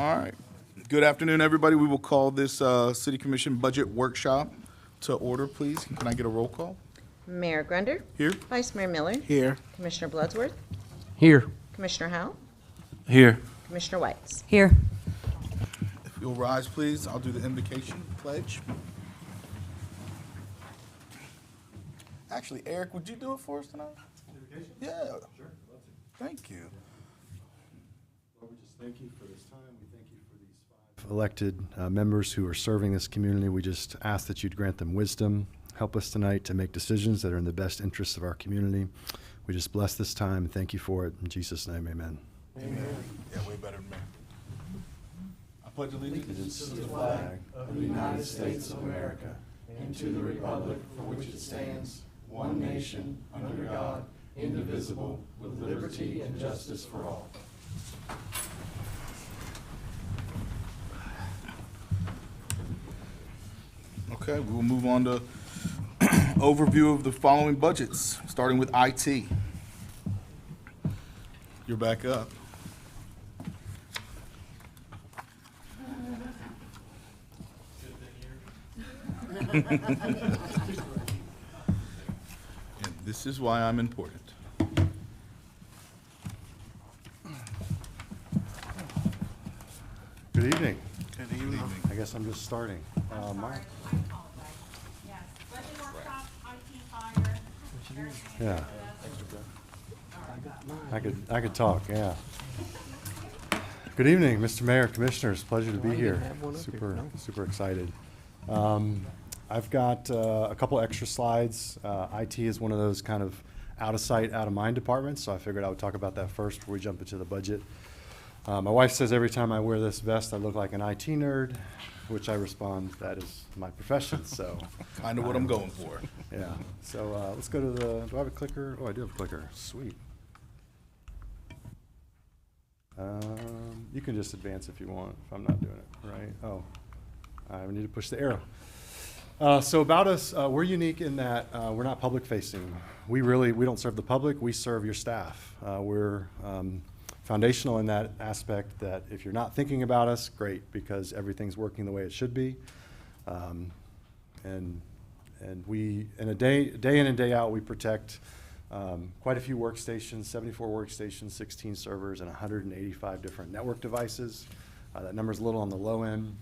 All right. Good afternoon, everybody. We will call this City Commission Budget Workshop to order, please. Can I get a roll call? Mayor Grunder. Here. Vice Mayor Miller. Here. Commissioner Bloodsworth. Here. Commissioner Howell. Here. Commissioner Whites. Here. If you'll rise, please, I'll do the invocation pledge. Actually, Eric, would you do it for us tonight? Invocation? Yeah. Sure. Love to. Thank you. Lord, we just thank you for this time. We thank you for these 5 elected members who are serving this community. We just ask that you'd grant them wisdom. Help us tonight to make decisions that are in the best interests of our community. We just bless this time and thank you for it. In Jesus' name, amen. Amen. Yeah, way better than me. I pledge allegiance To the flag of the United States of America and to the republic for which it stands, one nation, under God, indivisible, with liberty and justice for all. Okay, we will move on to overview of the following budgets, starting with IT. You're back up. And this is why I'm important. Good evening. Good evening. I guess I'm just starting. Mark? I apologize. Yes, budget workshop, IT fire. Yeah. I could talk, yeah. Good evening, Mr. Mayor, Commissioners. Pleasure to be here. Super excited. I've got a couple extra slides. IT is one of those kind of out of sight, out of mind departments, so I figured I would talk about that first before we jump into the budget. My wife says every time I wear this vest, I look like an IT nerd, which I respond, that is my profession, so. Kind of what I'm going for. Yeah, so let's go to the, do I have a clicker? Oh, I do have a clicker, sweet. You can just advance if you want, if I'm not doing it, right? Oh, I need to push the arrow. So about us, we're unique in that we're not public facing. We don't serve the public, we serve your staff. We're foundational in that aspect that if you're not thinking about us, great, because everything's working the way it should be. And we, in a day in and day out, we protect quite a few workstations, 74 workstations, 16 servers, and 185 different network devices. That number's a little on the low end.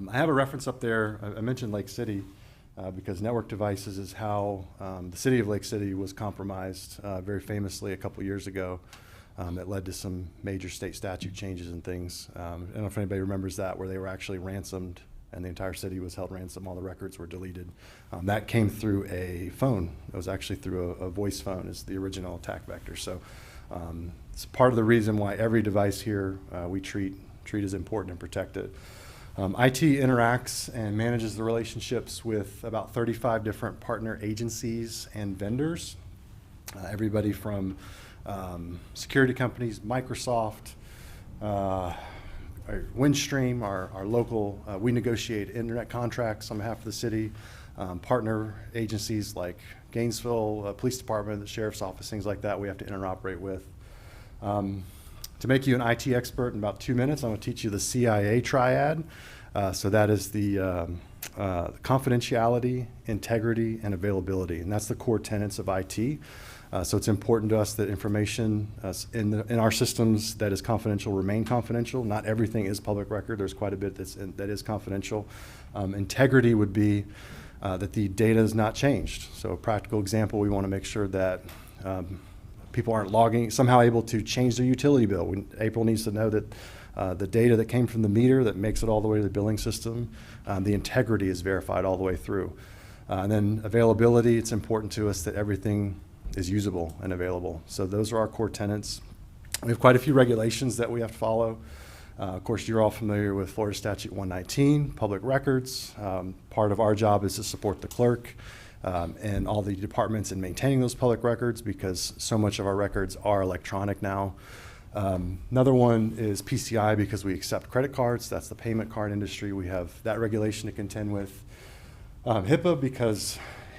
I have a reference up there. I mentioned Lake City because network devices is how the city of Lake City was compromised very famously a couple years ago. That led to some major state statute changes and things. I don't know if anybody remembers that, where they were actually ransomed and the entire city was held ransom. All the records were deleted. That came through a phone. It was actually through a voice phone is the original attack vector. So it's part of the reason why every device here we treat as important and protect it. IT interacts and manages the relationships with about 35 different partner agencies and vendors. Everybody from security companies, Microsoft, Windstream, our local, we negotiate internet contracts on behalf of the city, partner agencies like Gainesville Police Department, the Sheriff's Office, things like that we have to interoperate with. To make you an IT expert in about 2 minutes, I'm going to teach you the CIA triad. So that is the confidentiality, integrity, and availability, and that's the core tenets of IT. So it's important to us that information in our systems that is confidential remain confidential. Not everything is public record. There's quite a bit that is confidential. Integrity would be that the data is not changed. So a practical example, we want to make sure that people aren't somehow able to change their utility bill. April needs to know that the data that came from the meter that makes it all the way to the billing system, the integrity is verified all the way through. And then availability, it's important to us that everything is usable and available. So those are our core tenets. We have quite a few regulations that we have to follow. Of course, you're all familiar with Florida Statute 119, public records. Part of our job is to support the clerk and all the departments in maintaining those public records because so much of our records are electronic now. Another one is PCI because we accept credit cards. That's the payment card industry. We have that regulation to contend with. HIPAA because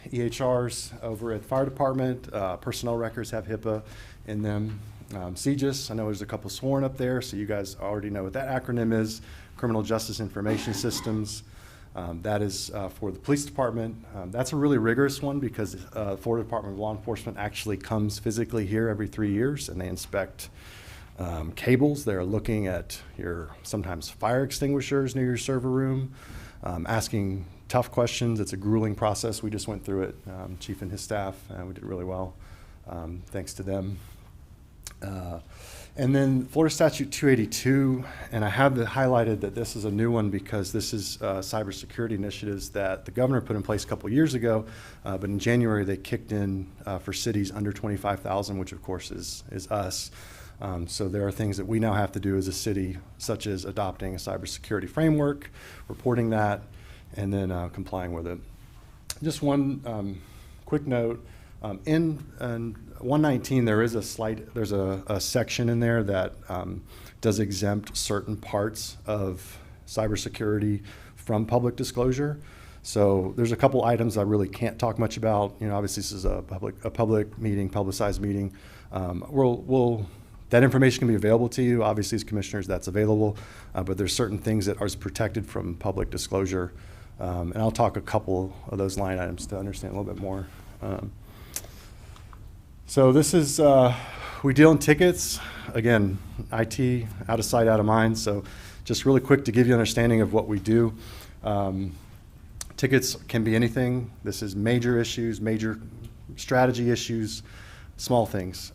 EHRs over at the fire department, personnel records have HIPAA in them. CJIS, I know there's a couple sworn up there, so you guys already know what that acronym is, Criminal Justice Information Systems. That is for the police department. That's a really rigorous one because Florida Department of Law Enforcement actually comes physically here every 3 years, and they inspect cables. They're looking at your sometimes fire extinguishers near your server room, asking tough questions. It's a grueling process. We just went through it, Chief and his staff, and we did really well, thanks to them. And then Florida Statute 282, and I have highlighted that this is a new one because this is cybersecurity initiatives that the governor put in place a couple years ago, but in January they kicked in for cities under 25,000, which of course is us. So there are things that we now have to do as a city, such as adopting a cybersecurity framework, reporting that, and then complying with it. Just one quick note. In 119, there is there's a section in there that does exempt certain parts of cybersecurity from public disclosure. So there's a couple items I really can't talk much about. You know, obviously this is a public meeting, publicized meeting. That information can be available to you. Obviously, as commissioners, that's available, but there's certain things that are protected from public disclosure. And I'll talk a couple of those line items to understand a little bit more. So this is, we deal in tickets. Again, IT, out of sight, out of mind. So just really quick to give you an understanding of what we do. Tickets can be anything. This is major issues, major strategy issues, small things.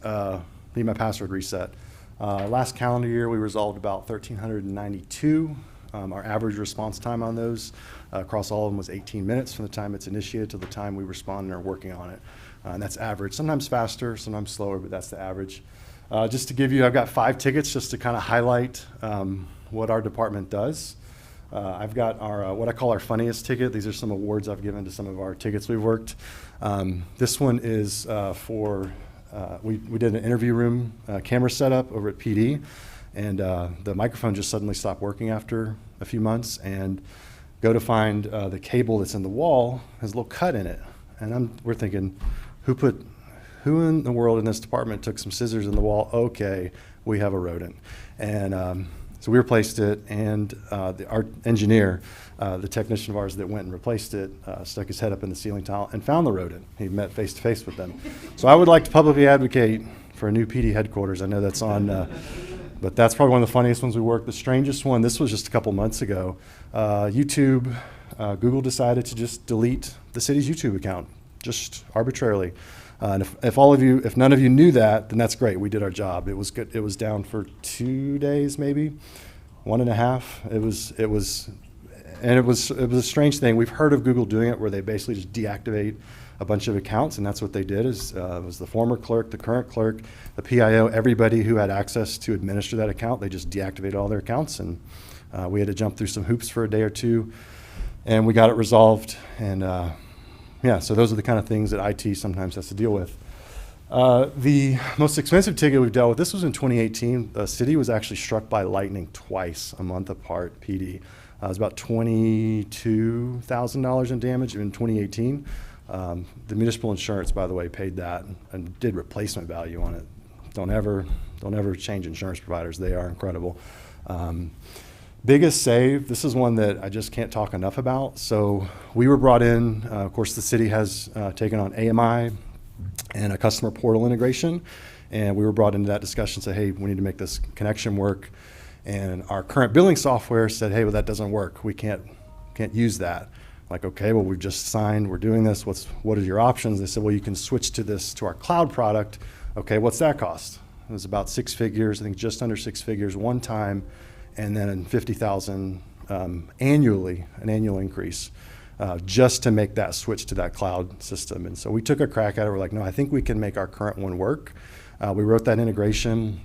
Need my password reset. Last calendar year, we resolved about 1,392. Our average response time on those across all of them was 18 minutes from the time it's initiated to the time we respond and are working on it. And that's average. Sometimes faster, sometimes slower, but that's the average. Just to give you, I've got 5 tickets just to kind of highlight what our department does. I've got our what I call our funniest ticket. These are some awards I've given to some of our tickets we've worked. This one is for, we did an interview room camera setup over at PD, and the microphone just suddenly stopped working after a few months, and go to find the cable that's in the wall has a little cut in it. And we're thinking, who in the world in this department took some scissors in the wall? Okay, we have a rodent. And so we replaced it, and our engineer, the technician of ours that went and replaced it, stuck his head up in the ceiling tile and found the rodent. He met face to face with them. So I would like to publicly advocate for a new PD headquarters. I know that's on, but that's probably one of the funniest ones we worked. The strangest one, this was just a couple months ago. YouTube, Google decided to just delete the city's YouTube account, just arbitrarily. And if none of you knew that, then that's great. We did our job. It was good. It was down for 2 days, maybe 1.5. It was a strange thing. We've heard of Google doing it where they basically just deactivate a bunch of accounts, and that's what they did. It was the former clerk, the current clerk, the PIO, everybody who had access to administer that account. They just deactivated all their accounts, and we had to jump through some hoops for a day or two, and we got it resolved. And yeah, so those are the kind of things that IT sometimes has to deal with. The most expensive ticket we've dealt with, this was in 2018. The city was actually struck by lightning twice, a month apart, PD. It was about $22,000 in damage in 2018. The municipal insurance, by the way, paid that and did replacement value on it. Don't ever change insurance providers. They are incredible. Biggest save, this is one that I just can't talk enough about. So we were brought in, of course the city has taken on AMI and a customer portal integration, and we were brought into that discussion, say, hey, we need to make this connection work. And our current billing software said, hey, well, that doesn't work. We can't use that. Like, okay, well, we've just signed, we're doing this, what are your options? They said, well, you can switch to our cloud product. Okay, what's that cost? It was about 6 figures, I think just under 6 figures one time, and then $50,000 annually, an annual increase, just to make that switch to that cloud system. And so we took a crack at it. We're like, no, I think we can make our current one work. We wrote that integration,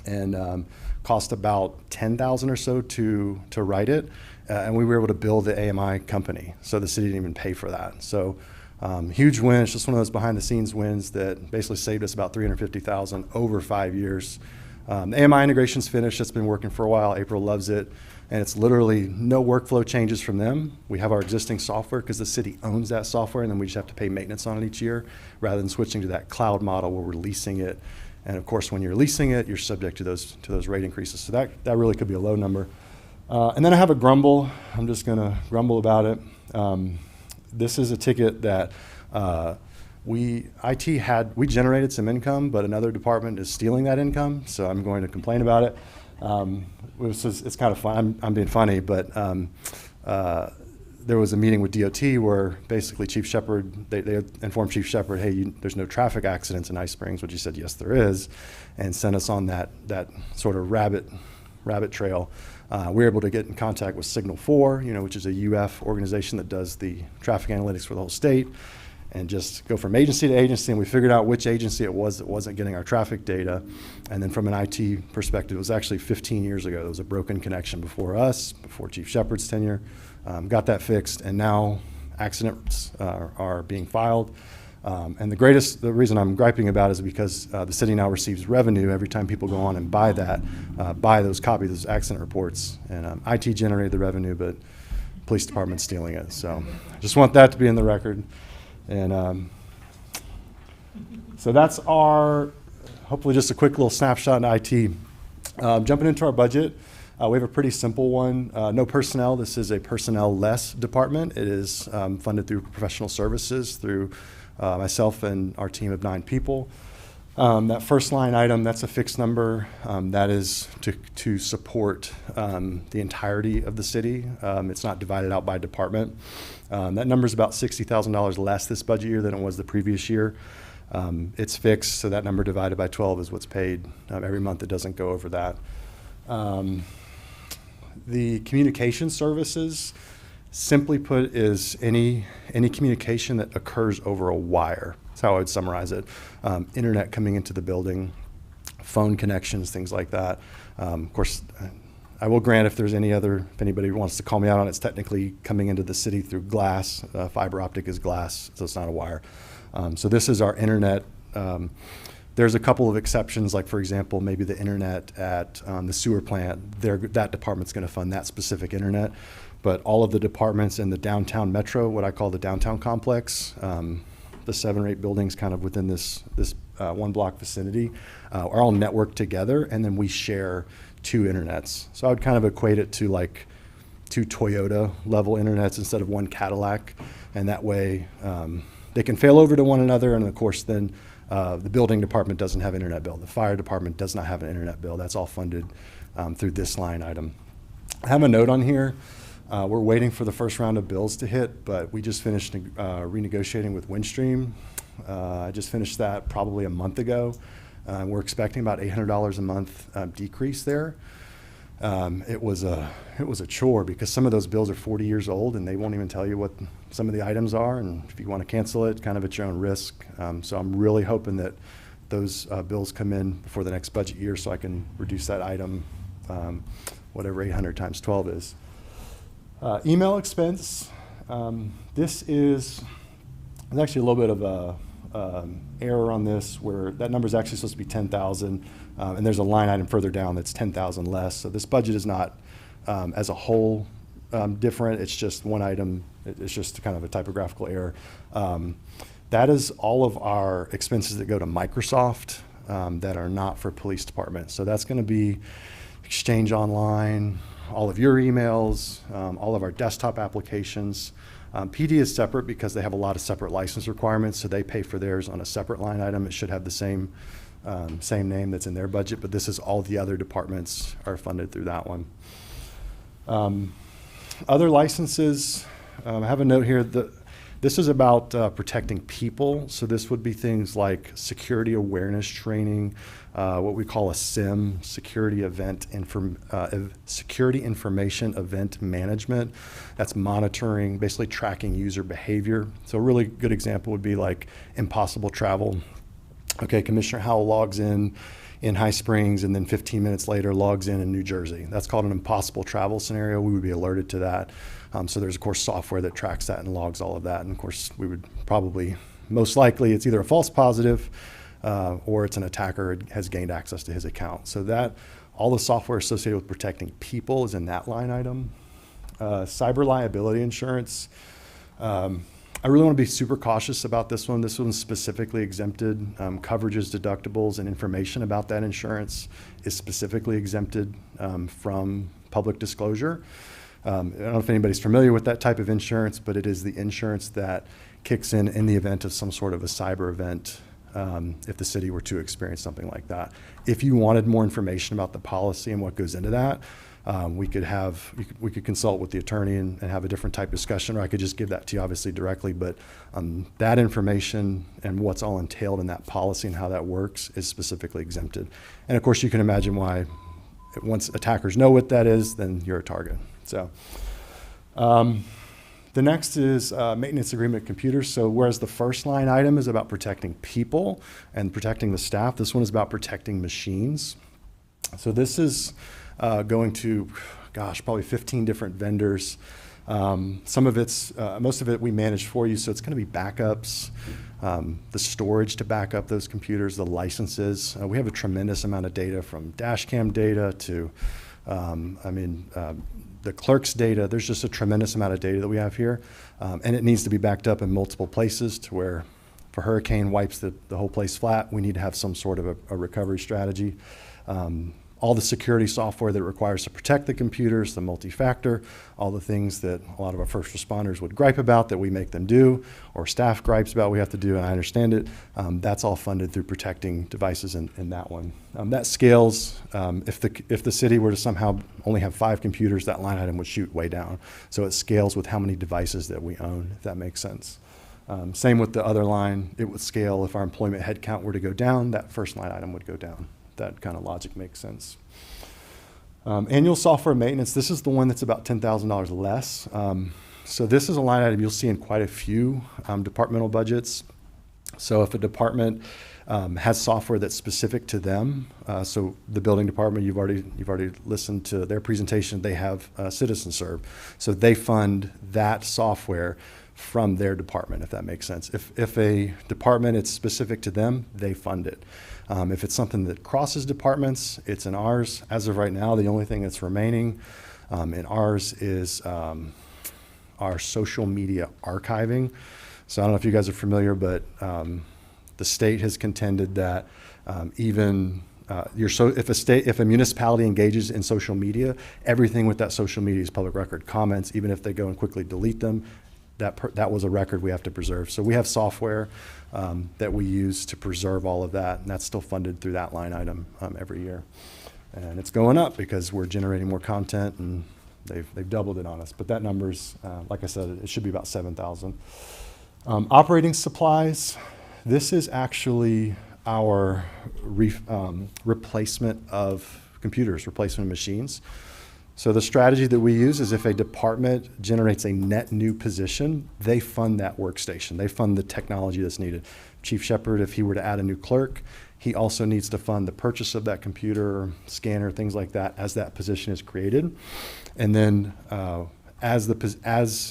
and cost about $10,000 or so to write it, and we were able to build the AMI company. So the city didn't even pay for that. So huge win. It's just one of those behind-the-scenes wins that basically saved us about $350,000 over 5 years. The AMI integration's finished. It's been working for a while. April loves it. And it's literally no workflow changes from them. We have our existing software because the city owns that software, and then we just have to pay maintenance on it each year rather than switching to that cloud model where we're leasing it And of course, when you're leasing it, you're subject to those rate increases. So that really could be a low number. And then I have a grumble. I'm just going to grumble about it. This is a ticket that we generated some income, but another department is stealing that income. So I'm going to complain about it. It's kind of fun. I'm being funny, but there was a meeting with DOT where basically Chief Shepherd, they informed Chief Shepherd, hey, there's no traffic accidents in Ice Springs, which he said, yes, there is, and sent us on that sort of rabbit trail. We were able to get in contact with Signal 4, which is a UF organization that does the traffic analytics for the whole state, and just go from agency to agency, and we figured out which agency it was that wasn't getting our traffic data. And then from an IT perspective, it was actually 15 years ago. There was a broken connection before us, before Chief Shepherd's tenure. Got that fixed, and now accidents are being filed. And the reason I'm griping about it is because the city now receives revenue every time people go on and buy those copies, those accident reports. And IT generated the revenue, but police department's stealing it. So I just want that to be in the record. And so that's hopefully just a quick little snapshot in IT. Jumping into our budget, we have a pretty simple one. No personnel. This is a personnel-less department. It is funded through professional services through myself and our team of 9 people. That first line item, that's a fixed number. That is to support the entirety of the city. It's not divided out by department. That number is about $60,000 less this budget year than it was the previous year. It's fixed, so that number divided by 12 is what's paid every month. It doesn't go over that. The communication services, simply put, is any communication that occurs over a wire. That's how I would summarize it. Internet coming into the building, phone connections, things like that. Of course, I will grant if anybody wants to call me out on it, it's technically coming into the city through glass. Fiber optic is glass, so it's not a wire. So this is our internet. There's a couple of exceptions, like for example, maybe the internet at the sewer plant. That department's going to fund that specific internet. But all of the departments in the downtown metro, what I call the downtown complex, the 7 or 8 buildings kind of within this one block vicinity, are all networked together, and then we share 2 internets. So I would kind of equate it to like 2 Toyota level internets instead of 1 Cadillac, and that way they can fail over to one another. And of course, then the building department doesn't have an internet bill. The fire department does not have an internet bill. That's all funded through this line item. I have a note on here. We're waiting for the first round of bills to hit, but we just finished renegotiating with Windstream. I just finished that probably a month ago. We're expecting about $800 a month decrease there. It was a chore because some of those bills are 40 years old and they won't even tell you what some of the items are, and if you want to cancel it, kind of at your own risk. So I'm really hoping that those bills come in before the next budget year so I can reduce that item, whatever 800 times 12 is. Email expense. There's actually a little bit of a error on this where that number is actually supposed to be 10,000, and there's a line item further down that's 10,000 less. So this budget is not as a whole different. It's just one item. It's just kind of a typographical error. That is all of our expenses that go to Microsoft that are not for police department. So that's going to be Exchange Online, all of your emails, all of our desktop applications. PD is separate because they have a lot of separate license requirements, so they pay for theirs on a separate line item. It should have the same name that's in their budget, but this is all the other departments are funded through that one. Other licenses, I have a note here that this is about protecting people. So this would be things like security awareness training, what we call a SIM, security information event management. That's monitoring, basically tracking user behavior. So a really good example would be like Impossible Travel. Okay, Commissioner Howell logs in High Springs and then 15 minutes later logs in New Jersey. That's called an impossible travel scenario. We would be alerted to that. So there's of course software that tracks that and logs all of that. And of course we would probably, most likely it's either a false positive or it's an attacker has gained access to his account. So that, all the software associated with protecting people is in that line item. Cyber liability insurance. I really want to be super cautious about this one. This one's specifically exempted. Coverages, deductibles, and information about that insurance is specifically exempted from public disclosure. I don't know if anybody's familiar with that type of insurance, but it is the insurance that kicks in the event of some sort of a cyber event, if the city were to experience something like that. If you wanted more information about the policy and what goes into that, we could consult with the attorney and have a different type of discussion, or I could just give that to you obviously directly, but that information and what's all entailed in that policy and how that works is specifically exempted. And of course you can imagine why once attackers know what that is, then you're a target. So the next is maintenance agreement computers. So whereas the first line item is about protecting people and protecting the staff, this one is about protecting machines. So this is going to, gosh, probably 15 different vendors. Some of it's, most of it we manage for you, so it's going to be backups, the storage to back up those computers, the licenses. We have a tremendous amount of data, from dash cam data to, the clerk's data. There's just a tremendous amount of data that we have here, and it needs to be backed up in multiple places to where if a hurricane wipes the whole place flat, we need to have some sort of a recovery strategy. All the security software that it requires to protect the computers, the multi-factor, all the things that a lot of our first responders would gripe about that we make them do, or staff gripes about we have to do, and I understand it. That's all funded through protecting devices in that one. That scales. If the city were to somehow only have 5 computers, that line item would shoot way down. So it scales with how many devices that we own, if that makes sense. Same with the other line. It would scale if our employment headcount were to go down, that first line item would go down. That kind of logic makes sense. Annual software maintenance, this is the one that's about $10,000 less. So this is a line item you'll see in quite a few departmental budgets. So if a department has software that's specific to them, so the building department, you've already listened to their presentation, they have CitizenServe. So they fund that software from their department, if that makes sense. If a department, it's specific to them, they fund it. If it's something that crosses departments, it's in ours. As of right now, the only thing that's remaining in ours is our social media archiving. So I don't know if you guys are familiar, but the state has contended that if a municipality engages in social media, everything with that social media is public record. Comments, even if they go and quickly delete them, that was a record we have to preserve. So we have software that we use to preserve all of that, and that's still funded through that line item every year. And it's going up because we're generating more content, and they've doubled it on us. But that number's, like I said, it should be about 7,000. Operating supplies, this is actually our replacement of computers, replacement of machines. So the strategy that we use is if a department generates a net new position, they fund that workstation. They fund the technology that's needed. Chief Shepard, if he were to add a new clerk, he also needs to fund the purchase of that computer, scanner, things like that as that position is created. And then as those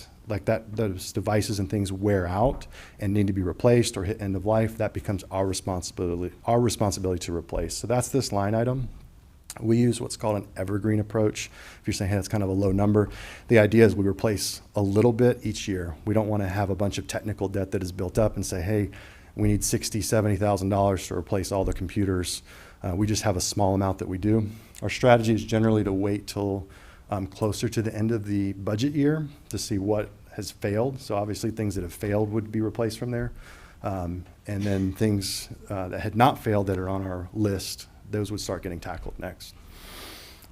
devices and things wear out and need to be replaced or hit end of life, that becomes our responsibility to replace. So that's this line item. We use what's called an evergreen approach. If you're saying, hey, that's kind of a low number, the idea is we replace a little bit each year. We don't want to have a bunch of technical debt that is built up and say, hey, we need $60,000, $70,000 to replace all the computers. We just have a small amount that we do. Our strategy is generally to wait till closer to the end of the budget year to see what has failed. So obviously things that have failed would be replaced from there. And then things that had not failed that are on our list, those would start getting tackled next.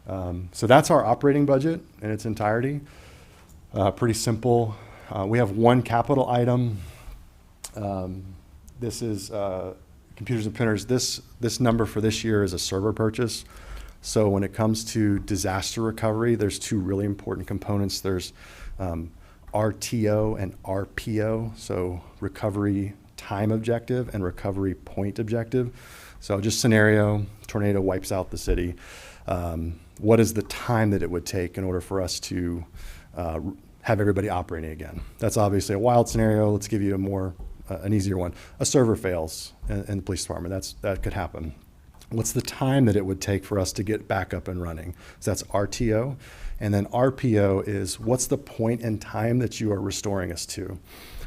So that's our operating budget in its entirety. Pretty simple. We have one capital item. This is computers and printers. This number for this year is a server purchase. So when it comes to disaster recovery, there's 2 really important components. There's RTO and RPO, so recovery time objective and recovery point objective. So just scenario, tornado wipes out the city. What is the time that it would take in order for us to have everybody operating again? That's obviously a wild scenario. Let's give you an easier one. A server fails in the police department. That could happen. What's the time that it would take for us to get back up and running? So that's RTO. And then RPO is what's the point in time that you are restoring us to?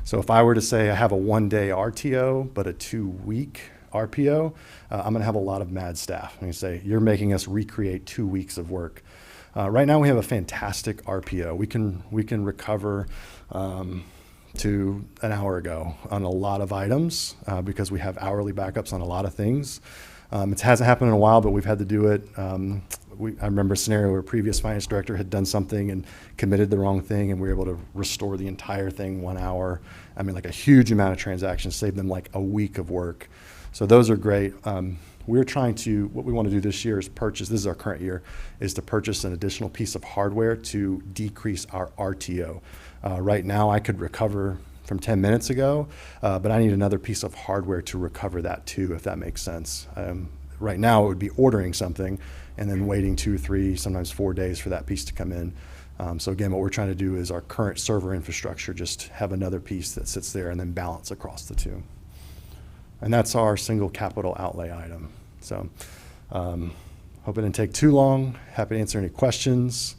So if I were to say I have a 1-day RTO, but a 2-week RPO, I'm going to have a lot of mad staff. I'm going to say, you're making us recreate 2 weeks of work. Right now we have a fantastic RPO. We can recover to an hour ago on a lot of items because we have hourly backups on a lot of things. It hasn't happened in a while, but we've had to do it. I remember a scenario where a previous finance director had done something and committed the wrong thing, and we were able to restore the entire thing 1 hour. I mean, like a huge amount of transactions, saved them like a week of work. So those are great. We're trying to, what we want to do this year is purchase, this is our current year, is to purchase an additional piece of hardware to decrease our RTO. Right now, I could recover from 10 minutes ago, but I need another piece of hardware to recover that too, if that makes sense. Right now, it would be ordering something and then waiting 2, 3, sometimes 4 days for that piece to come in. So again, what we're trying to do is our current server infrastructure, just have another piece that sits there and then balance across the two. And that's our single capital outlay item. So hope it didn't take too long. Happy to answer any questions.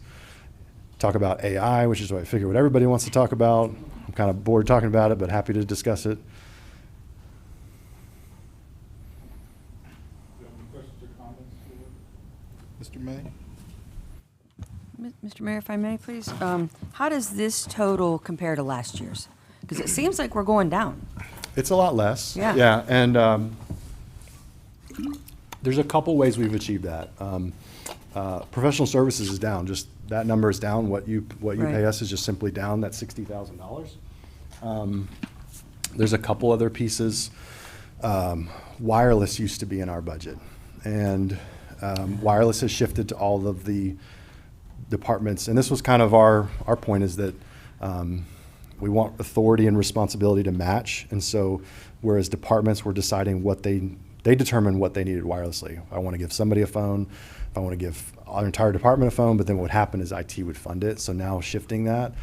Talk about AI, which is what I figure what everybody wants to talk about. I'm kind of bored talking about it, but happy to discuss it. Do you have any questions or comments for Mr. May? Mr. Mayor, if I may, please, how does this total compare to last year's? Because it seems like we're going down. It's a lot less. Yeah. Yeah, and there's a couple ways we've achieved that. Professional services is down. Just that number is down. What you Right. pay us is just simply down. That's $60,000. There's a couple other pieces. Wireless used to be in our budget, and wireless has shifted to all of the departments. And this was kind of our point is that we want authority and responsibility to match. And so whereas departments were deciding what they determined what they needed wirelessly. I want to give somebody a phone. I want to give our entire department a phone, but then what would happen is IT would fund it. So now shifting that,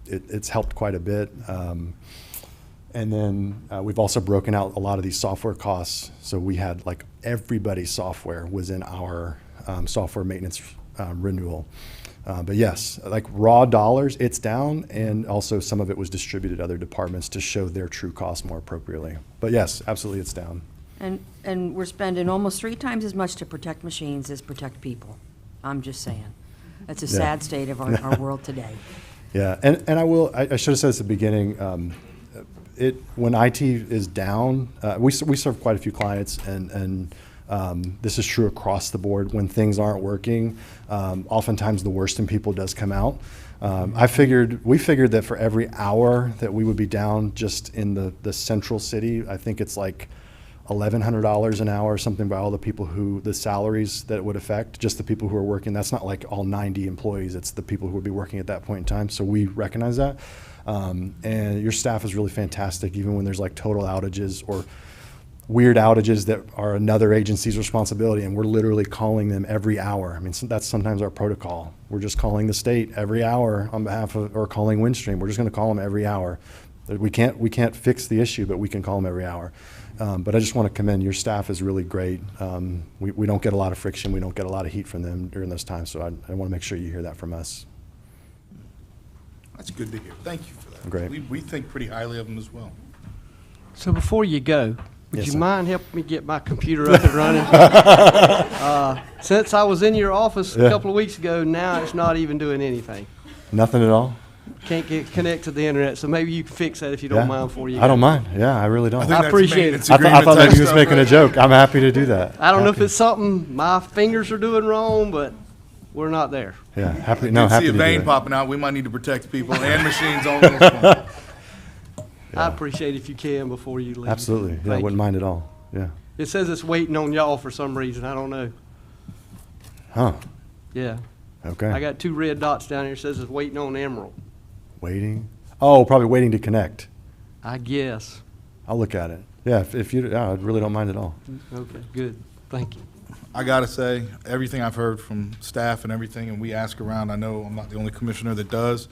it's helped quite a bit. And then we've also broken out a lot of these software costs. So we had like everybody's software was in our software maintenance renewal. But yes, like raw dollars, it's down, and also some of it was distributed to other departments to show their true cost more appropriately. But yes, absolutely, it's down. And we're spending almost 3 times as much to protect machines as protect people. I'm just saying. That's a Yeah. sad state of our world today. Yeah, and I should have said this at the beginning. When IT is down, we serve quite a few clients, and this is true across the board. When things aren't working, oftentimes the worst in people does come out. We figured that for every hour that we would be down just in the central city, I think it's like $1,100 an hour, something by all the people the salaries that it would affect, just the people who are working. That's not like all 90 employees, it's the people who would be working at that point in time. So we recognize that. And your staff is really fantastic, even when there's like total outages or weird outages that are another agency's responsibility, and we're literally calling them every hour. I mean, that's sometimes our protocol. We're just calling the state every hour on behalf of, or calling Windstream. We're just going to call them every hour. We can't fix the issue, but we can call them every hour. But I just want to commend your staff is really great. We don't get a lot of friction. We don't get a lot of heat from them during those times. So I want to make sure you hear that from us. That's good to hear. Thank you for that. Great. We think pretty highly of them as well. So before you go, would Yes, you sir. mind helping me get my computer up and running? Since I was in your office Yeah. a couple of weeks ago, now it's not even doing anything. Nothing at all? Can't get connected to the internet, so maybe you can fix that if you don't Yeah. mind before you I don't go. mind. Yeah, I really don't. think I that's appreciate it. maintenance I agreement thought type maybe he was stuff, making a right? joke. I'm happy to do that. I don't know if Happy. it's something my fingers are doing wrong, but we're not there. Yeah, happy. I No, can happy see a to do vein it. popping out. We might need to protect people and machines on this one. I appreciate if you can before you leave. Absolutely. Yeah, I Thank wouldn't you. mind at all. Yeah. It says it's waiting on y'all for some reason. I don't know. Huh. Yeah. Okay. I got 2 red dots down here. It says it's waiting on Emerald. Waiting. Oh, probably waiting to connect. I guess. I'll look at it. Yeah, if you, I really don't mind at all. Okay, good. Thank you. I gotta say, everything I've heard from staff and everything, and we ask around, I know I'm not the only commissioner that does,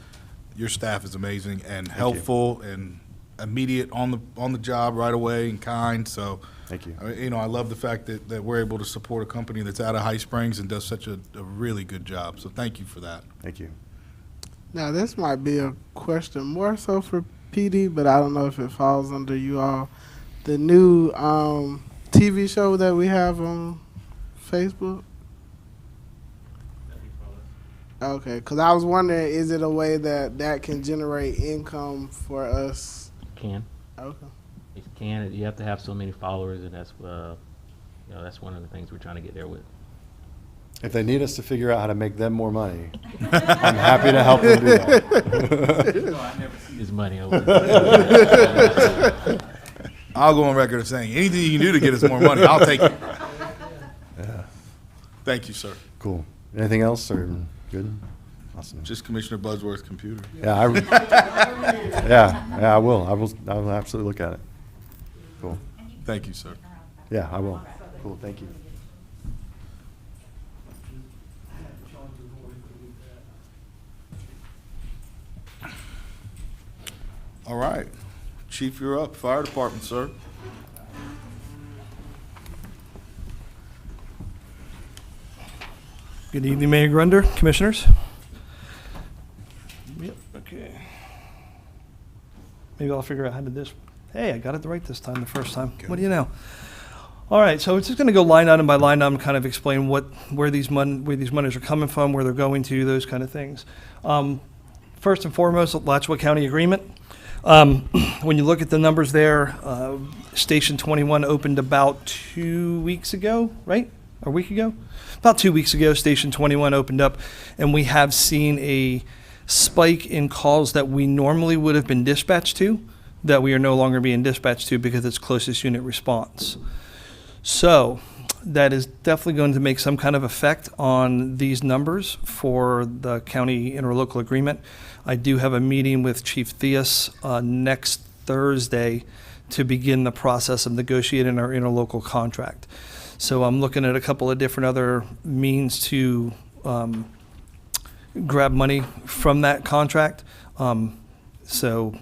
your staff is amazing and helpful and immediate on the job right away and kind, so. Thank you. I love the fact that we're able to support a company that's out of High Springs and does such a really good job, so thank you for that. Thank you. Now, this might be a question more so for PD, but I don't know if it falls under you all. The new TV show that we have on Facebook. Okay, because I was wondering, is it a way that can generate income for us? Can. Okay. It can. You have to have so many followers, and that's that's one of the things we're trying to get there with. If they need us to figure out how to make them more money, I'm happy to help them do that. I never see this money over. I'll go on record of saying, anything you can do to get us more money, I'll take it. Yeah, Thank you, sir. cool. Anything else or good? Awesome. Just Commissioner Budsworth's computer. Yeah, I will. I will absolutely look at it. Cool. Thank you, sir. Yeah, I will. Cool, thank you. All right. Chief, you're up. Fire Department, sir. Good evening, Mayor Grunder, Commissioners. Yep, okay. Maybe I'll figure out how to do this. Hey, I got it right this time, the first time. What do you know? All right, so it's just going to go line item by line item, kind of explain where these monies are coming from, where they're going to, those kind of things. First and foremost, Alachua County agreement. When you look at the numbers there, Station 21 opened about 2 weeks ago, right? A week ago? About 2 weeks ago, Station 21 opened up, and we have seen a spike in calls that we normally would have been dispatched to, that we are no longer being dispatched to because it's closest unit response. So that is definitely going to make some kind of effect on these numbers for the county interlocal agreement. I do have a meeting with Chief Theus next Thursday to begin the process of negotiating our interlocal contract. So I'm looking at a couple of different other means to grab money from that contract. So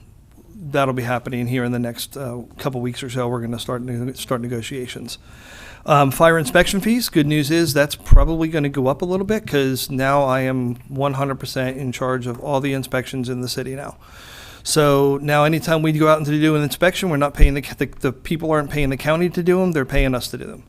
that'll be happening here in the next couple weeks or so. We're going to start negotiations. Fire inspection fees, good news is that's probably going to go up a little bit because now I am 100% in charge of all the inspections in the city now. So now anytime we go out and to do an inspection, we're not paying the people aren't paying the county to do them, they're paying us to do them.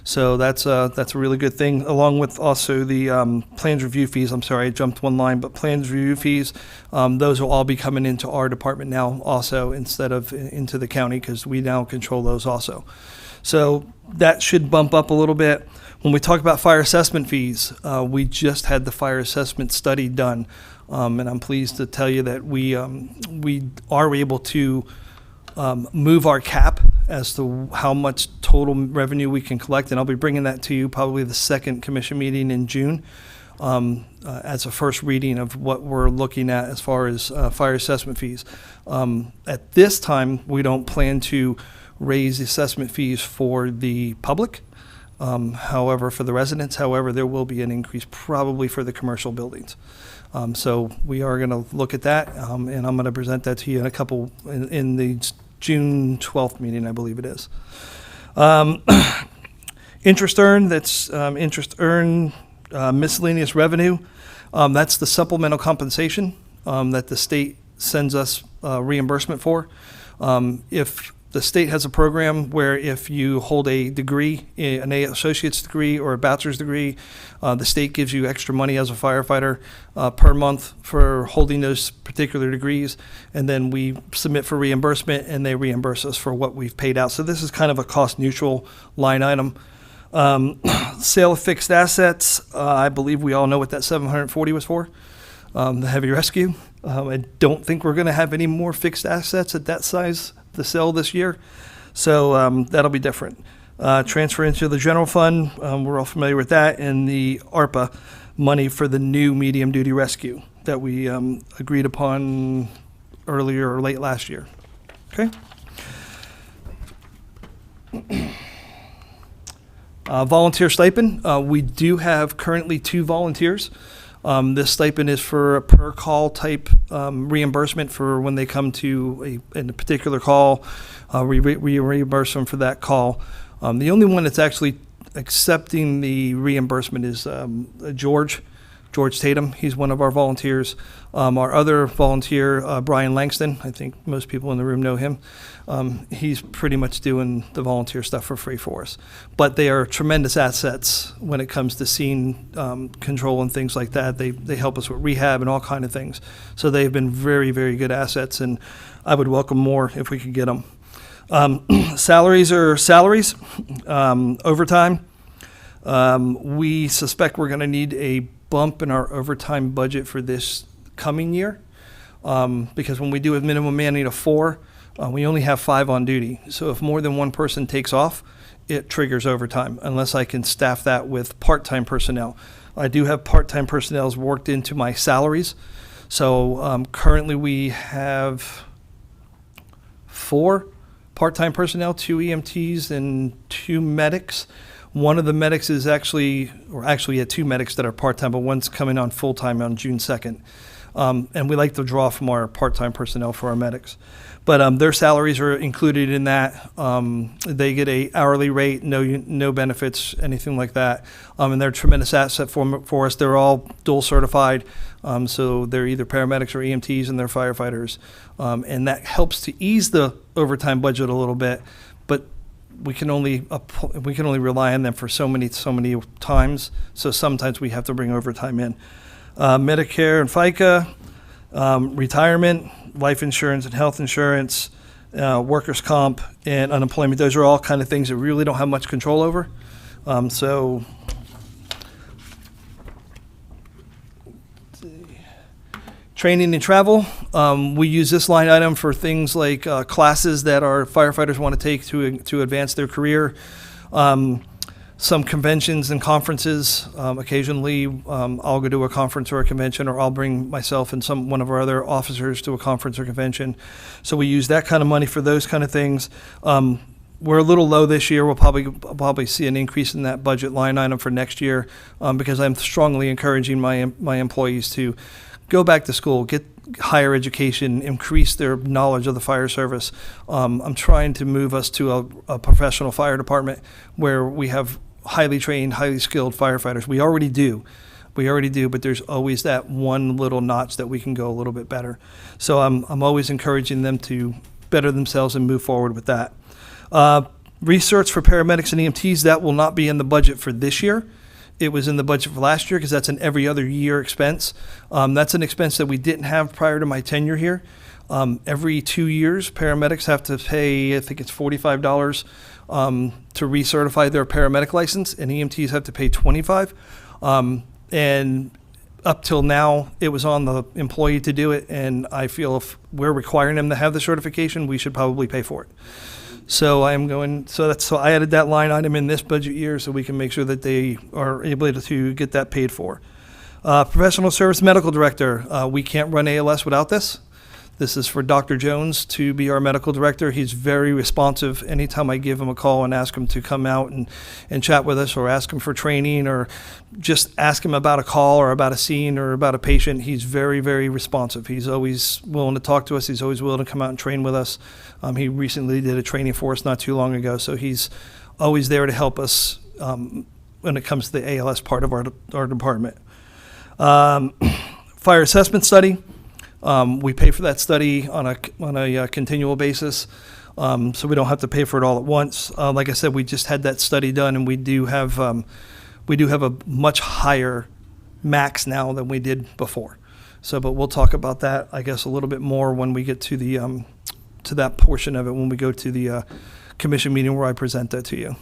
So that's a really good thing, along with also the plans review fees. I'm sorry, I jumped one line, but plans review fees, those will all be coming into our department now also instead of into the county because we now control those also. So that should bump up a little bit. When we talk about fire assessment fees, we just had the fire assessment study done, and I'm pleased to tell you that we are able to move our cap as to how much total revenue we can collect, and I'll be bringing that to you probably the second commission meeting in June as a first reading of what we're looking at as far as fire assessment fees. At this time, we don't plan to raise the assessment fees for the public. However, for the residents, there will be an increase probably for the commercial buildings. So we are going to look at that, and I'm going to present that to you in the June 12th meeting, I believe it is. Interest earned, that's interest earned miscellaneous revenue. That's the supplemental compensation that the state sends us reimbursement for. If the state has a program where if you hold a degree, an associate's degree or a bachelor's degree, the state gives you extra money as a firefighter per month for holding those particular degrees, and then we submit for reimbursement and they reimburse us for what we've paid out. So this is kind of a cost neutral line item. Sale of fixed assets, I believe we all know what that 740 was for, the heavy rescue. I don't think we're going to have any more fixed assets at that size to sell this year, so that'll be different. Transfer into the general fund, we're all familiar with that, and the ARPA money for the new medium duty rescue that we agreed upon earlier or late last year. Okay. Volunteer stipend, we do have currently 2 volunteers. This stipend is for a per call type reimbursement for when they come to a particular call. We reimburse them for that call. The only one that's actually accepting the reimbursement is George. George Tatum, he's one of our volunteers. Our other volunteer, Brian Langston, I think most people in the room know him. He's pretty much doing the volunteer stuff for free for us. But they are tremendous assets when it comes to scene control and things like that. They help us with rehab and all kind of things. So they've been very, very good assets, and I would welcome more if we could get them. Salaries are salaries. Overtime. We suspect we're going to need a bump in our overtime budget for this coming year, because when we do a minimum manning of 4, we only have 5 on duty. So if more than one person takes off, it triggers overtime, unless I can staff that with part-time personnel. I do have part-time personnel worked into my salaries. So currently we have 4 part-time personnel, 2 EMTs and 2 medics. One of the medics is actually 2 medics that are part-time, but one's coming on full-time on June 2nd. And we like to draw from our part-time personnel for our medics. But their salaries are included in that. They get a hourly rate, no benefits, anything like that. And they're a tremendous asset for us. They're all dual certified, so they're either paramedics or EMTs, and they're firefighters. And that helps to ease the overtime budget a little bit. But we can only rely on them for so many times. So sometimes we have to bring overtime in. Medicare and FICA, retirement, life insurance and health insurance, workers' comp, and unemployment. Those are all kind of things that we really don't have much control over. So training and travel, we use this line item for things like classes that our firefighters want to take to advance their career. Some conventions and conferences. Occasionally, I'll go to a conference or a convention, or I'll bring myself and one of our other officers to a conference or convention. So we use that kind of money for those kind of things. We're a little low this year. We'll probably see an increase in that budget line item for next year, because I'm strongly encouraging my employees to go back to school, get higher education, increase their knowledge of the fire service. I'm trying to move us to a professional fire department where we have highly trained, highly skilled firefighters. We already do, but there's always that one little notch that we can go a little bit better. So I'm always encouraging them to better themselves and move forward with that. Research for paramedics and EMTs, that will not be in the budget for this year. It was in the budget for last year because that's an every other year expense. That's an expense that we didn't have prior to my tenure here. Every 2 years, paramedics have to pay, I think it's $45 to recertify their paramedic license, and EMTs have to pay $25. And up till now, it was on the employee to do it, and I feel if we're requiring them to have the certification, we should probably pay for it. So I added that line item in this budget year so we can make sure that they are able to get that paid for. Professional service medical director, we can't run ALS without this. This is for Dr. Jones to be our medical director. He's very responsive. Anytime I give him a call and ask him to come out and chat with us, or ask him for training, or just ask him about a call or about a scene or about a patient, he's very, very responsive. He's always willing to talk to us. He's always willing to come out and train with us. He recently did a training for us not too long ago, so he's always there to help us when it comes to the ALS part of our department. Fire assessment study. We pay for that study on a continual basis, so we don't have to pay for it all at once. Like I said, we just had that study done, and we do have a much higher max now than we did before. So, but we'll talk about that, I guess, a little bit more when we get to the to that portion of it, when we go to the commission meeting where I present that to you.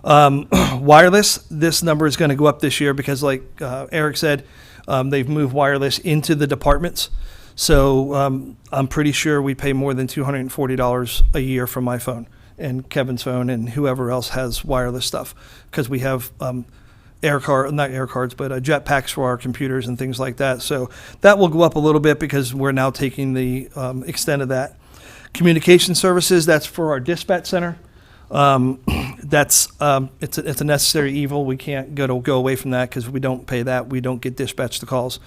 Wireless, this number is going to go up this year because, like Eric said, they've moved wireless into the departments. So I'm pretty sure we pay more than $240 a year for my phone and Kevin's phone and whoever else has wireless stuff, because we have not air cards, but jet packs for our computers and things like that. So that will go up a little bit because we're now taking the extent of that. Communication services, that's for our dispatch center. It's a necessary evil. We can't go away from that, because if we don't pay that, we don't get dispatched the calls.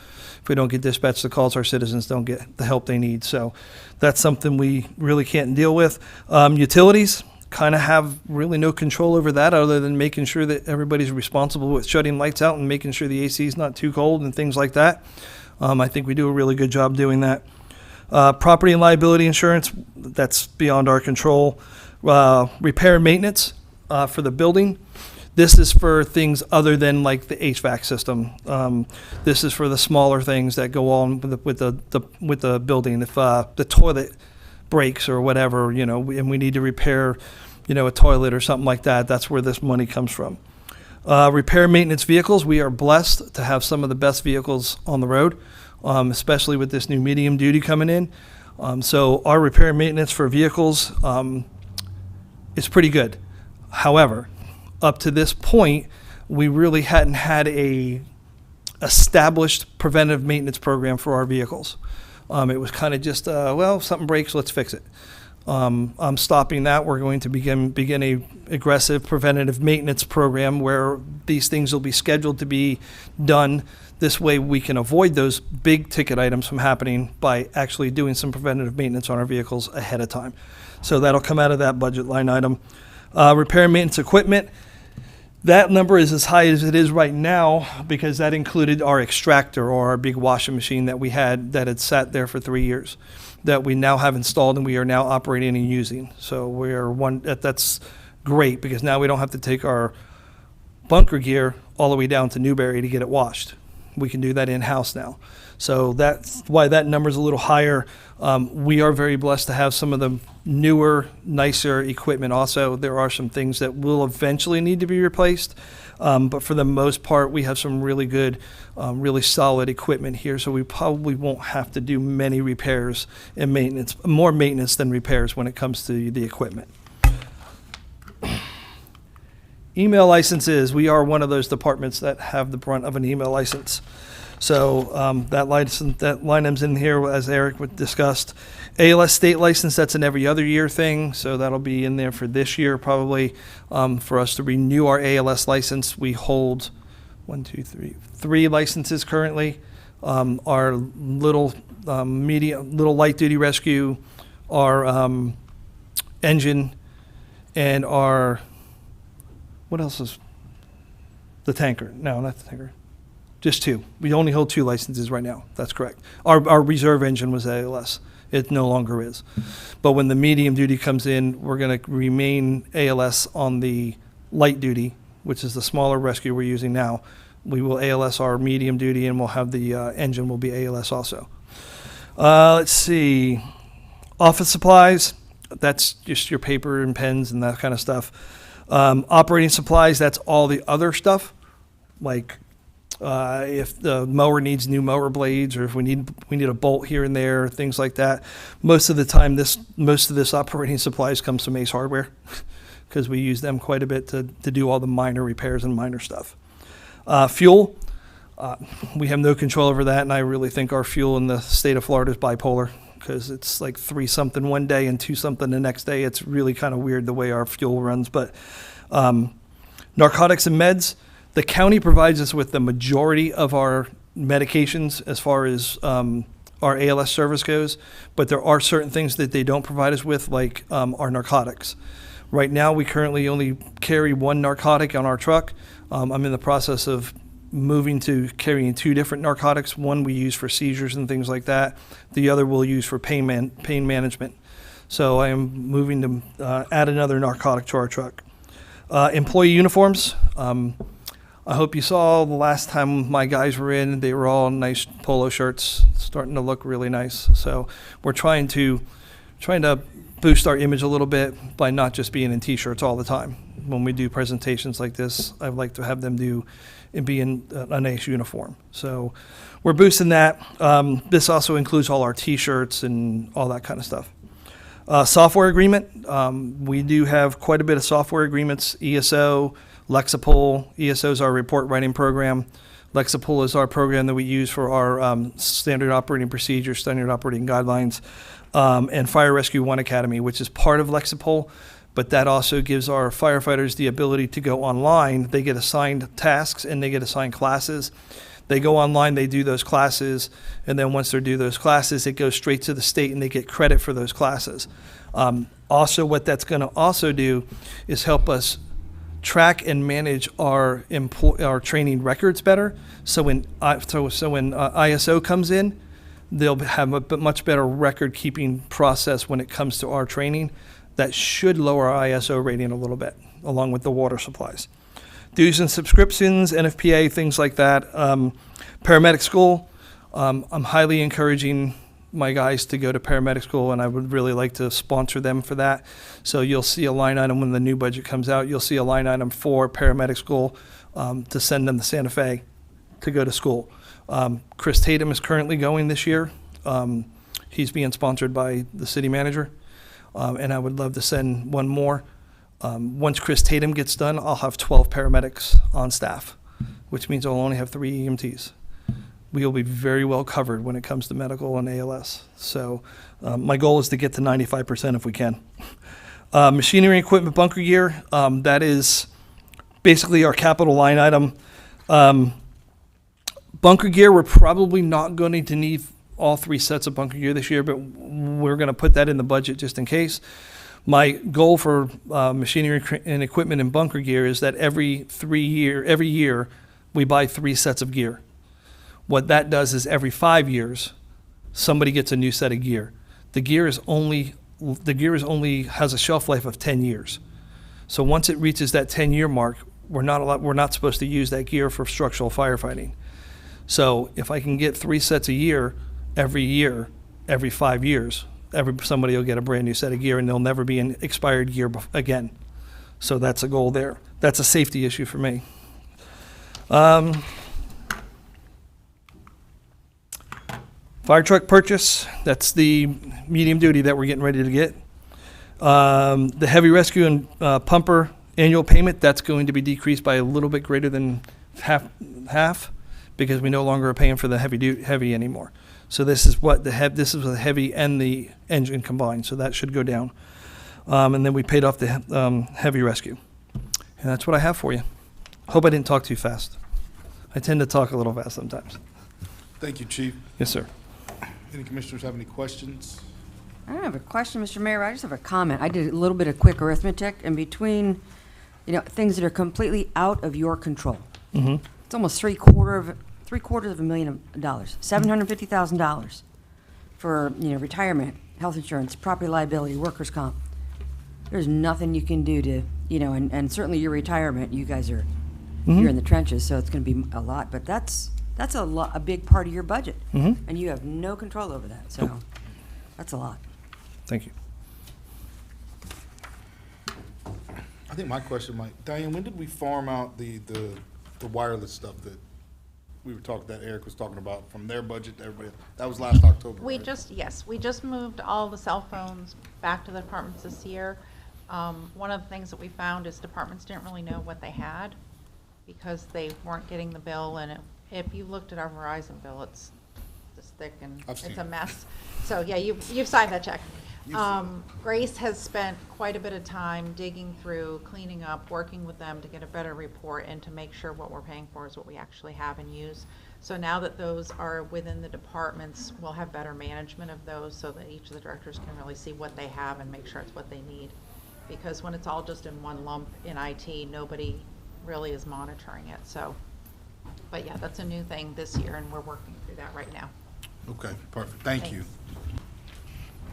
If we don't get dispatched the calls, our citizens don't get the help they need. So that's something we really can't deal with. Utilities, kind of have really no control over that other than making sure that everybody's responsible with shutting lights out and making sure the AC is not too cold and things like that. I think we do a really good job doing that. Property and liability insurance, that's beyond our control. Repair and maintenance for the building. This is for things other than like the HVAC system. This is for the smaller things that go on with the building. If the toilet breaks or whatever, and we need to repair, a toilet or something like that, that's where this money comes from. Repair and maintenance vehicles, we are blessed to have some of the best vehicles on the road, especially with this new medium duty coming in. So our repair and maintenance for vehicles is pretty good. However, up to this point, we really hadn't had a established preventive maintenance program for our vehicles. It was kind of just, if something breaks, let's fix it. I'm stopping that. We're going to begin a aggressive preventative maintenance program where these things will be scheduled to be done. This way we can avoid those big ticket items from happening by actually doing some preventative maintenance on our vehicles ahead of time. So that'll come out of that budget line item. Repair and maintenance equipment. That number is as high as it is right now because that included our extractor or our big washing machine that we had that had sat there for 3 years that we now have installed and we are now operating and using. So that's great because now we don't have to take our bunker gear all the way down to Newberry to get it washed. We can do that in-house now. So that's why that number is a little higher. We are very blessed to have some of the newer, nicer equipment also. There are some things that will eventually need to be replaced. But for the most part, we have some really good, really solid equipment here. So we probably won't have to do many repairs and maintenance, more maintenance than repairs when it comes to the equipment. Email licenses, we are one of those departments that have the brunt of an email license. So that line item's in here, as Eric discussed. ALS state license, that's an every other year thing, so that'll be in there for this year probably. For us to renew our ALS license, we hold 3 licenses currently. Our little little light duty rescue, our engine, and our, what else is the tanker? No, not the tanker. Just 2. We only hold 2 licenses right now. That's correct. Our reserve engine was ALS. It no longer is. But when the medium duty comes in, we're going to remain ALS on the light duty, which is the smaller rescue we're using now. We will ALS our medium duty, and we'll have the engine will be ALS also. Let's see. Office supplies, that's just your paper and pens and that kind of stuff. Operating supplies, that's all the other stuff, like if the mower needs new mower blades, or if we need a bolt here and there, things like that. Most of the time, most of this operating supplies comes from Ace Hardware because we use them quite a bit to do all the minor repairs and minor stuff. Fuel, we have no control over that, and I really think our fuel in the state of Florida is bipolar because it's like 3 something one day and 2 something the next day. It's really kind of weird the way our fuel runs. But narcotics and meds, the county provides us with the majority of our medications as far as our ALS service goes, but there are certain things that they don't provide us with, like our narcotics. Right now, we currently only carry 1 narcotic on our truck. I'm in the process of moving to carrying 2 different narcotics. One we use for seizures and things like that. The other we'll use for pain management. So I am moving to add another narcotic to our truck. Employee uniforms. I hope you saw the last time my guys were in, they were all nice polo shirts, starting to look really nice. So we're trying to boost our image a little bit by not just being in t-shirts all the time. When we do presentations like this, I'd like to have them be in a nice uniform. So we're boosting that. This also includes all our t-shirts and all that kind of stuff. Software agreement. We do have quite a bit of software agreements. ESO, Lexipol. ESO is our report writing program. Lexipol is our program that we use for our standard operating procedures, standard operating guidelines, and Fire Rescue One Academy, which is part of Lexipol, but that also gives our firefighters the ability to go online. They get assigned tasks and they get assigned classes. They go online, they do those classes, and then once they do those classes, it goes straight to the state and they get credit for those classes. Also, what that's going to also do is help us track and manage our training records better. So when ISO comes in, they'll have a much better record keeping process when it comes to our training. That should lower our ISO rating a little bit, along with the water supplies. Dues and subscriptions, NFPA, things like that. Paramedic school, I'm highly encouraging my guys to go to paramedic school, and I would really like to sponsor them for that. So you'll see a line item when the new budget comes out. You'll see a line item for paramedic school to send them to Santa Fe to go to school. Chris Tatum is currently going this year. He's being sponsored by the city manager, and I would love to send one more. Once Chris Tatum gets done, I'll have 12 paramedics on staff, which means I'll only have 3 EMTs. We will be very well covered when it comes to medical and ALS. So my goal is to get to 95% if we can. Machinery, equipment, bunker gear, that is basically our capital line item. Bunker gear, we're probably not going to need all 3 sets of bunker gear this year, but we're going to put that in the budget just in case. My goal for machinery and equipment and bunker gear is that every year we buy 3 sets of gear. What that does is every 5 years, somebody gets a new set of gear. The gear is only has a shelf life of 10 years. So once it reaches that 10-year mark, we're not supposed to use that gear for structural firefighting. So if I can get 3 sets a year, every 5 years, somebody will get a brand new set of gear, and there'll never be an expired gear again. So that's a goal there. That's a safety issue for me. Fire truck purchase, that's the medium duty that we're getting ready to get. The heavy rescue and pumper annual payment, that's going to be decreased by a little bit greater than half because we no longer are paying for the heavy anymore. So this is what the heavy and the engine combined, so that should go down. And then we paid off the heavy rescue. And that's what I have for you. Hope I didn't talk too fast. I tend to talk a little fast sometimes. Thank you, Chief. Yes, sir. Any commissioners have any questions? I don't have a question, Mr. Mayor. I just have a comment. I did a little bit of quick arithmetic, and between, things that are completely out of your control, it's almost $750,000, $750,000 for retirement, health insurance, property liability, workers' comp. There's nothing you can do to and certainly your retirement. You guys are you're in the trenches, so it's going to be a lot. But that's a big part of your budget, and you have no control over that. So that's a lot. Thank you. I think my question Diane, when did we farm out the wireless stuff that we were talking, that Eric was talking about, from their budget to everybody? That was last October, We right? just moved all the cell phones back to the departments this year. One of the things that we found is departments didn't really know what they had because they weren't getting the bill, and if you looked at our Verizon bill, it's this thick and I've seen it's a it. mess. So yeah, you've signed that check. You've seen Grace has spent quite a bit of time digging through, cleaning up, working with them to get a better report and to make sure what we're paying for is what we actually have and use. So now that those are within the departments, we'll have better management of those so that each of the directors can really see what they have and make sure it's what they need. Because when it's all just in one lump in IT, nobody really is monitoring it. So, but yeah, that's a new thing this year, and we're working through that right now. Okay, perfect. Thank you.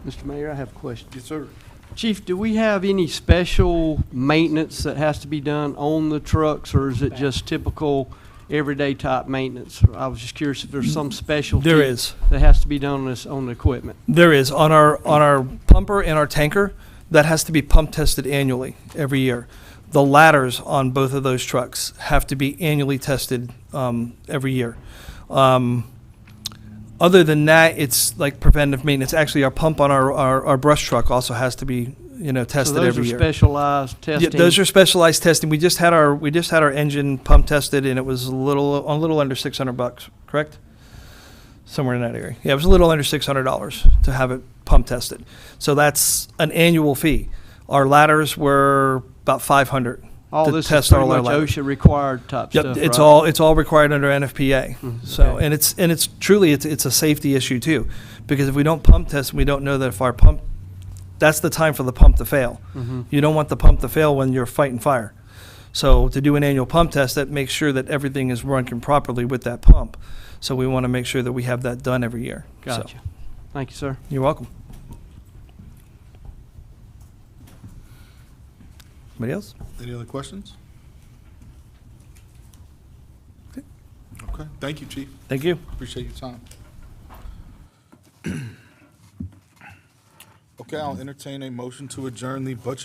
Mr. Mayor, I have a question. Yes, sir. Chief, do we have any special maintenance that has to be done on the trucks, or is it just typical everyday type maintenance? I was just curious if there's some specialty There is. that has to be done on the equipment. There is. On our pumper and our tanker, that has to be pump tested annually every year. The ladders on both of those trucks have to be annually tested every year. Other than that, it's like preventive maintenance. Actually, our pump on our brush truck also has to be tested So those every are year. specialized testing? Yeah, those are specialized testing. We just had our engine pump tested, and it was a little under $600, correct? Somewhere in that area. Yeah, it was a little under $600 to have it pump tested. So that's an annual fee. Our ladders were about $500 All to this is test pretty our much ladders. OSHA required type Yep, stuff, it's right? all required under NFPA. So okay. and it's truly a safety issue too, because if we don't pump test, we don't know that if our pump that's the time for the pump to fail. You don't want the pump to fail when you're fighting fire. So to do an annual pump test, that makes sure that everything is running properly with that pump. So we want to make sure that we have that done every year. So, Gotcha. Thank you, sir. you're welcome. Anybody else? Any other questions? Okay, thank you, Chief. Thank you. Appreciate your time. Okay, I'll entertain a motion to adjourn the Budget